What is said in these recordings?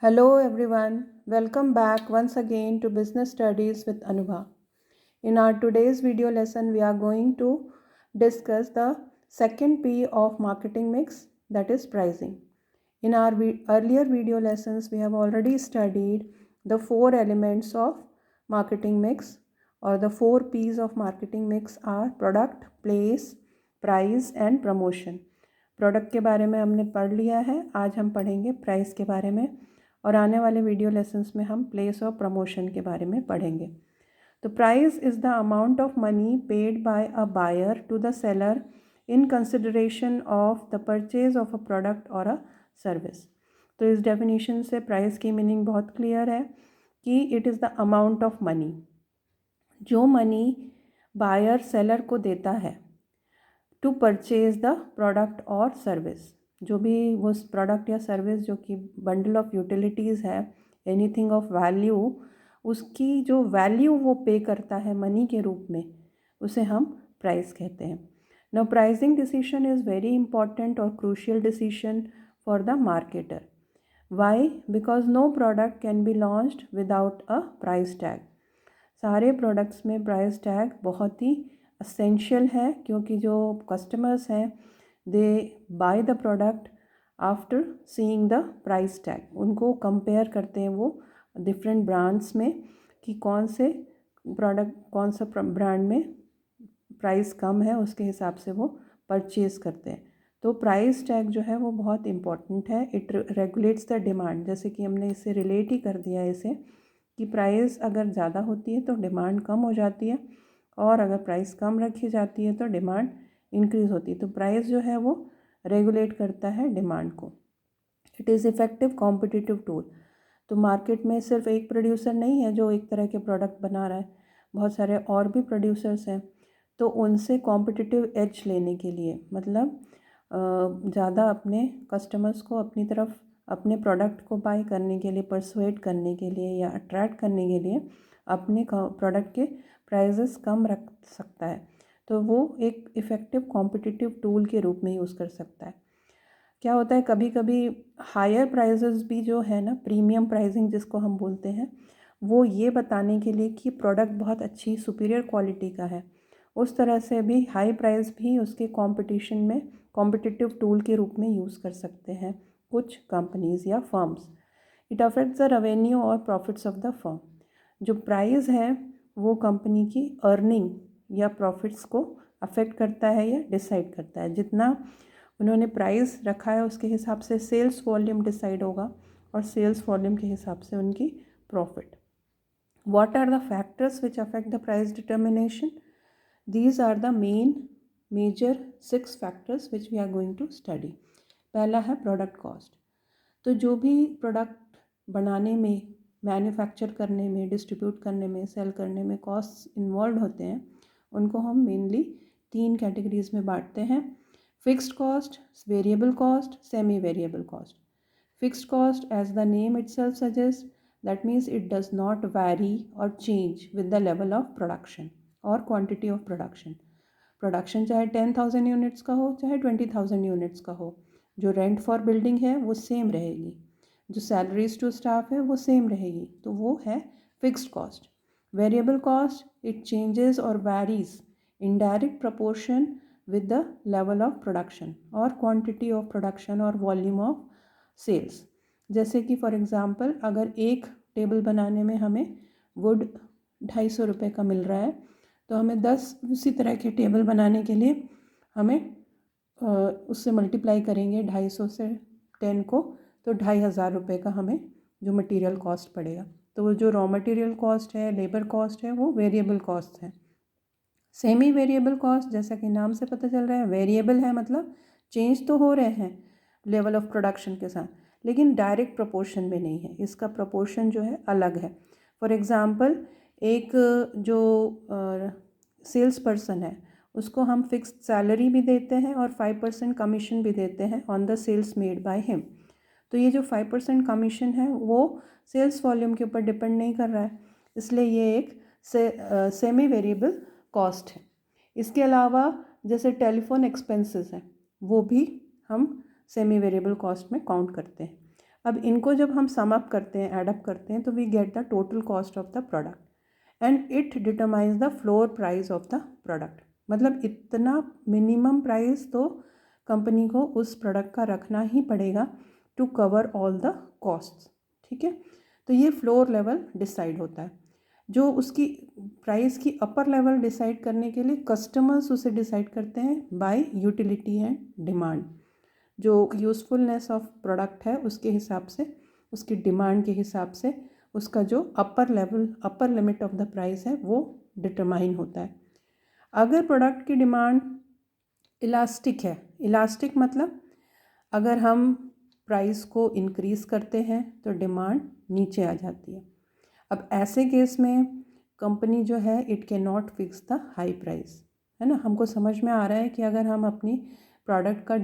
Hello everyone, welcome back once again to Business Studies with Anubha. In our today's video lesson, we are going to discuss the second P of marketing mix, that is pricing. In our earlier video lessons, we have already studied the four elements of marketing mix, or the four P's of marketing mix are product, place, price and promotion. Product के बारे में हमने पढ़ लिया है, आज हम पढ़ेंगे प्राइस के बारे में और आने वाले वीडियो लेसन्स में हम प्लेस और प्रमोशन के बारे में पढ़ेंगे. तो price is the amount of money paid by a buyer to the seller in consideration of the purchase of a product और अ सर्विस. तो इस डेफिनेशन से प्राइस की मीनिंग बहुत क्लियर है कि it is the amount of money, जो money buyer seller को देता है टू परचेज द प्रोडक्ट और सर्विस. जो भी वो प्रोडक्ट या सर्विस जो कि बंडल ऑफ यूटिलिटीज़ है, एनीथिंग ऑफ वैल्यू, उसकी जो वैल्यू वो पे करता है मनी के रूप में, उसे हम प्राइस कहते हैं. Now pricing decision is very important और crucial decision for the marketer. Why? Because no product can be launched without a price tag. सारे प्रोडक्ट्स में प्राइस टैग बहुत ही असेंशियल है, क्योंकि जो कस्टमर्स हैं they buy the product after seeing the price tag. उनको कंपेयर करते हैं वो डिफरेंट ब्रांड्स में कि कौन से प्रोडक्ट, कौन सा ब्रांड में प्राइस कम है, उसके हिसाब से वो परचेज़ करते हैं. तो प्राइस टैग जो है वो बहुत इम्पॉर्टेंट है. It regulates the demand. जैसे कि हमने इसे रिलेट ही कर दिया इसे कि प्राइस अगर ज़्यादा होती है तो डिमांड कम हो जाती है, और अगर प्राइस कम रखी जाती है तो डिमांड इंक्रीज़ होती है. तो प्राइस जो है वो रेगुलेट करता है डिमांड को. It is effective competitive tool. तो मार्केट में सिर्फ एक प्रोड्यूसर नहीं है जो एक तरह के प्रोडक्ट बना रहा है, बहुत सारे और भी प्रोड्यूसर्स हैं. तो उनसे कॉम्पिटिटिव एज लेने के लिए, मतलब ज़्यादा अपने कस्टमर्स को अपनी तरफ, अपने प्रोडक्ट को बाय करने के लिए, परसुएट करने के लिए या अट्रैक्ट करने के लिए अपने प्रोडक्ट के प्राइसेस कम रख सकता है. तो वो एक इफ़ेक्टिव कॉम्पिटिटिव टूल के रूप में यूज़ कर सकता है. क्या होता है, कभी कभी हायर प्राइसेस भी जो है ना, प्रीमियम प्राइसिंग जिसको हम बोलते हैं, वो ये बताने के लिए कि प्रोडक्ट बहुत अच्छी सुपीरियर क्वालिटी का है, उस तरह से भी हाई प्राइस भी उसके कंपटीशन में कॉम्पिटिटिव टूल के रूप में यूज़ कर सकते हैं कुछ कंपनीज़ या firms. It affects the revenue और प्रॉफिट्स ऑफ द फर्म. जो प्राइस है वो कंपनी की अर्निंग या प्रॉफिट्स को अफेक्ट करता है या डिसाइड करता है. जितना उन्होंने प्राइस रखा है उसके हिसाब से सेल्स वॉल्यूम डिसाइड होगा, और सेल्स वॉल्यूम के हिसाब से उनकी profit. What are the factors which affect the price determination? These are the major 6 factors which we are going to study. पहला है प्रोडक्ट कॉस्ट. तो जो भी प्रोडक्ट बनाने में, मैन्युफैक्चर करने में, डिस्ट्रीब्यूट करने में, सेल करने में कॉस्ट इन्वॉल्व होते हैं, उनको हम मेनली 3 कैटेगरीज में बांटते हैं. Fixed cost, variable cost, semi variable cost. Fixed cost, as the name itself suggests, that means it does not vary or change with the level of production और quantity of production. Production चाहे 10,000 units का हो, चाहे 20,000 units का हो, जो rent for building है वो सेम रहेगी, जो सैलरीज टू स्टाफ है वो सेम रहेगी. तो वो है fixed cost. Variable cost, it changes और varies in direct proportion with the level of production और क्वांटिटी ऑफ प्रोडक्शन और वॉल्यूम ऑफ सेल्स. जैसे कि फॉर एग्ज़ाम्पल, अगर एक टेबल बनाने में हमें वुड 250 रुपये का मिल रहा है, तो हमें 10 उसी तरह के टेबल बनाने के लिए हमें उससे मल्टीप्लाई करेंगे 250 से 10 को, तो 2,500 रुपये का हमें जो मटेरियल कॉस्ट पड़ेगा. तो वो जो रॉ मटेरियल कॉस्ट है, लेबर कॉस्ट है, वो वेरिएबल कॉस्ट है. सेमी वेरिएबल कॉस्ट, जैसा कि नाम से पता चल रहा है, वेरिएबल है, मतलब चेंज तो हो रहे हैं लेवल ऑफ प्रोडक्शन के साथ, लेकिन डायरेक्ट प्रपोर्शन में नहीं है. इसका प्रपोर्शन जो है अलग है. फॉर एग्ज़ाम्पल, एक जो सेल्स पर्सन है उसको हम फिक्स्ड सैलरी भी देते हैं और 5% कमीशन भी देते हैं on the sales made by him. तो ये जो 5% कमीशन है वो सेल्स वॉल्यूम के ऊपर डिपेंड नहीं कर रहा है, इसलिए ये एक सेमी वेरिएबल कॉस्ट है. इसके अलावा जैसे टेलीफोन एक्सपेंसेस हैं, वो भी हम सेमी वेरिएबल कॉस्ट में काउंट करते हैं. अब इनको जब हम सम अप करते हैं, एड अप करते हैं, तो we get the total cost of the product and it determines the floor price of the product. मतलब इतना मिनिमम प्राइस तो कंपनी को उस प्रोडक्ट का रखना ही पड़ेगा to cover all the costs. ठीक है, तो ये फ्लोर लेवल डिसाइड होता है। जो उसकी प्राइस की अपर लेवल डिसाइड करने के लिए कस्टमर्स उसे डिसाइड करते हैं बाय यूटिलिटी एंड डिमांड। जो यूज़फुलनेस ऑफ प्रोडक्ट है उसके हिसाब से, उसकी डिमांड के हिसाब से उसका जो upper level, upper limit of the price है वो डिटरमाइन होता है। अगर प्रोडक्ट की डिमांड इलास्टिक है, इलास्टिक मतलब अगर हम प्राइस को इंक्रीज़ करते हैं तो डिमांड नीचे आ जाती है। अब ऐसे केस में कंपनी जो है it can not fix the high price, है ना। हमको समझ में आ रहा है कि अगर हम अपनी प्रोडक्ट का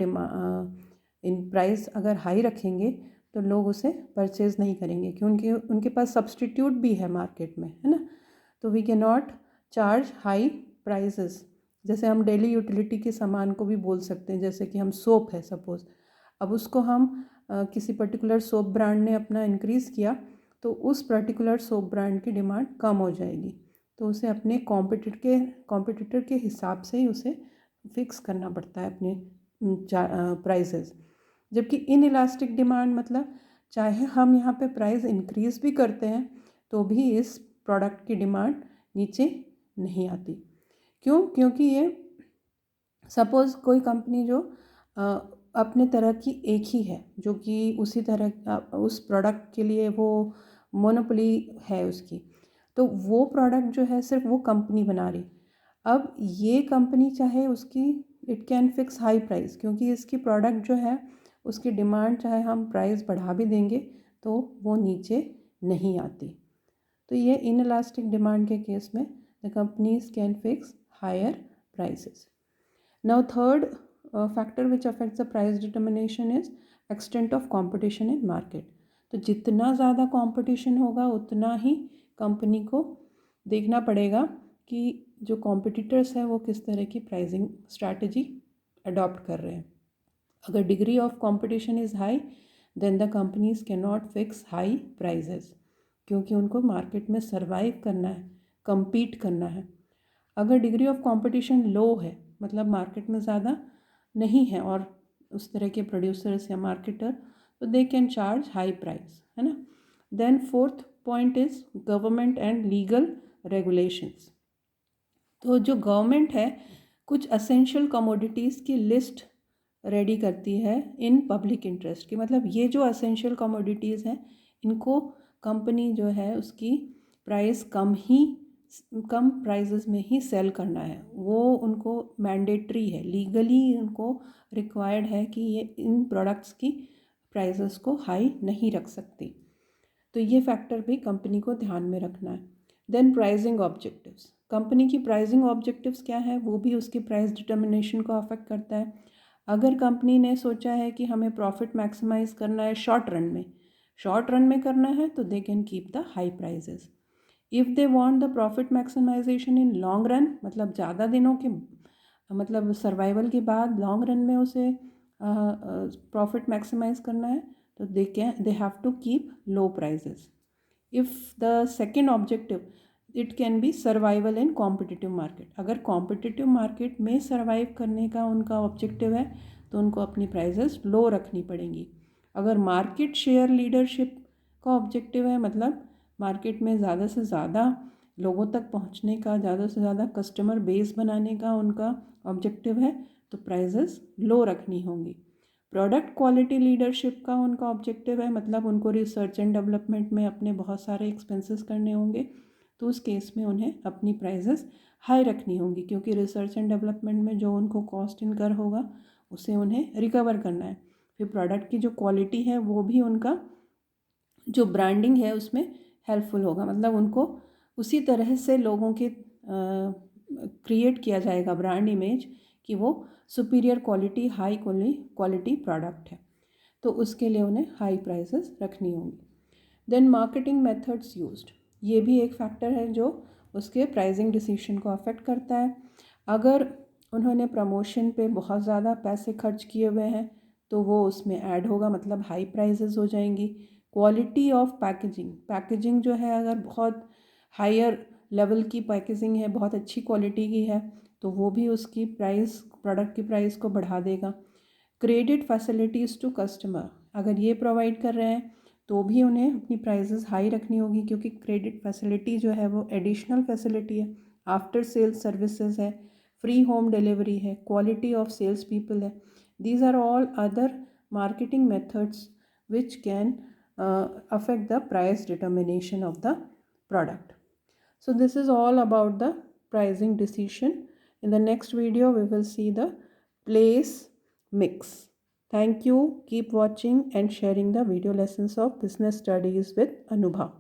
इन प्राइस अगर हाई रखेंगे तो लोग उसे परचेज़ नहीं करेंगे, क्योंकि उनके पास सब्सटीट्यूट भी है मार्केट में, है ना। तो we can not charge high prices. जैसे हम डेली यूटिलिटी के सामान को भी बोल सकते हैं, जैसे कि हम सोप है सपोज़, अब उसको हम किसी पर्टिकुलर सोप ब्रांड ने अपना इंक्रीज़ किया तो उस पर्टिकुलर सोप ब्रांड की डिमांड कम हो जाएगी, तो उसे अपने कॉम्पिटिटर के हिसाब से ही उसे फिक्स करना पड़ता है अपने प्राइसेस। जबकि इन इलास्टिक डिमांड मतलब चाहे हम यहाँ पे प्राइस इंक्रीज़ भी करते हैं तो भी इस प्रोडक्ट की डिमांड नीचे नहीं आती। क्यों? क्योंकि ये सपोज़ कोई कंपनी जो अपने तरह की एक ही है, जो कि उसी तरह उस प्रोडक्ट के लिए वो मोनोपोली है उसकी, तो वो प्रोडक्ट जो है सिर्फ वो कंपनी बना रही। अब ये कंपनी चाहे उसकी it can fix high price, क्योंकि इसकी प्रोडक्ट जो है उसकी डिमांड चाहे हम प्राइस बढ़ा भी देंगे तो वो नीचे नहीं आती। तो ये इनइलास्टिक डिमांड के केस में the companies can fix higher prices. Now third factor which affects the price determination is extent of competition in market। तो जितना ज़्यादा कंपटीशन होगा उतना ही कंपनी को देखना पड़ेगा कि जो कॉम्पिटिटर्स हैं वो किस तरह की प्राइसिंग स्ट्रैटेजी अडॉप्ट कर रहे हैं। अगर degree of competition is high then the companies can not fix high prices, क्योंकि उनको मार्केट में सर्वाइव करना है, compete करना है। अगर डिग्री ऑफ कंपटीशन लो है, मतलब मार्केट में ज़्यादा नहीं है और उस तरह के प्रोड्यूसर्स या मार्केटर, तो they can charge high price, है ना। Then fourth point is government and legal regulations. तो जो गवर्नमेंट है कुछ असेंशियल कमोडिटीज़ की लिस्ट रेडी करती है इन पब्लिक इंटरेस्ट की। मतलब ये जो असेंशियल कमोडिटीज़ हैं इनको कंपनी जो है उसकी प्राइस कम प्राइजेस में ही सेल करना है, वो उनको मैंडेटरी है, लीगली उनको रिक्वायर्ड है कि ये इन प्रोडक्ट्स की प्राइसेस को हाई नहीं रख सकती। तो ये फैक्टर भी कंपनी को ध्यान में रखना है। देन प्राइसिंग ऑब्जेक्टिव्स, कंपनी की प्राइसिंग ऑब्जेक्टिव्स क्या है वो भी उसकी प्राइस डिटर्मिनेशन को अफेक्ट करता है। अगर कंपनी ने सोचा है कि हमें प्रॉफिट मैक्सिमाइज करना है शॉर्ट रन में करना है, तो they can keep the high prices. If they want the profit maximization in long run, मतलब ज़्यादा दिनों के मतलब सर्वाइवल के बाद लॉन्ग रन में उसे प्रॉफिट मैक्सिमाइज करना है, तो they have to keep low prices. If the second objective it can be survival in competitive market, अगर कॉम्पिटिटिव मार्केट में सर्वाइव करने का उनका ऑब्जेक्टिव है तो उनको अपनी प्राइजेस लो रखनी पड़ेंगी। अगर मार्केट शेयर लीडरशिप का ऑब्जेक्टिव है, मतलब मार्केट में ज़्यादा से ज़्यादा लोगों तक पहुंचने का, ज़्यादा से ज़्यादा कस्टमर बेस बनाने का उनका ऑब्जेक्टिव है, तो प्राइजेस लो रखनी होंगी। प्रोडक्ट क्वालिटी लीडरशिप का उनका ऑब्जेक्टिव है, मतलब उनको रिसर्च एंड डेवलपमेंट में अपने बहुत सारे एक्सपेंसेस करने होंगे, तो उस केस में उन्हें अपनी प्राइजेस हाई रखनी होंगी, क्योंकि रिसर्च एंड डेवलपमेंट में जो उनको कॉस्ट इनकर होगा उसे उन्हें रिकवर करना है। फिर प्रोडक्ट की जो क्वालिटी है वो भी उनका जो ब्रांडिंग है उसमें हेल्पफुल होगा, मतलब उनको उसी तरह से लोगों के क्रिएट किया जाएगा ब्रांड इमेज कि वो superior quality, high quality product है, तो उसके लिए उन्हें हाई प्राइसेस रखनी होंगी। देन मार्केटिंग मेथड्स यूज्ड, ये भी एक फैक्टर है जो उसके प्राइसिंग डिसीजन को अफेक्ट करता है। अगर उन्होंने प्रमोशन पे बहुत ज़्यादा पैसे खर्च किए हुए हैं तो वो उसमें ऐड होगा, मतलब हाई प्राइसेस हो जाएंगी। क्वालिटी ऑफ पैकेजिंग, पैकेजिंग जो है अगर बहुत हायर लेवल की पैकेजिंग है, बहुत अच्छी क्वालिटी की है, तो वो भी उसकी प्राइस, प्रोडक्ट की प्राइस को बढ़ा देगा। क्रेडिट फैसिलिटीज़ टू कस्टमर, अगर ये प्रोवाइड कर रहे हैं तो भी उन्हें अपनी प्राइसेस हाई रखनी होगी, क्योंकि क्रेडिट फैसिलिटी जो है वो एडिशनल फैसिलिटी है, आफ्टर सेल्स सर्विसेज है, फ्री होम डिलीवरी है, क्वालिटी ऑफ सेल्स पीपल है। These are all other marketing methods which can affect the price determination of the product. So this is all about the pricing decision. In the next video we will see the place mix. Thank you. Keep watching and sharing the video lessons of business studies with Anubha.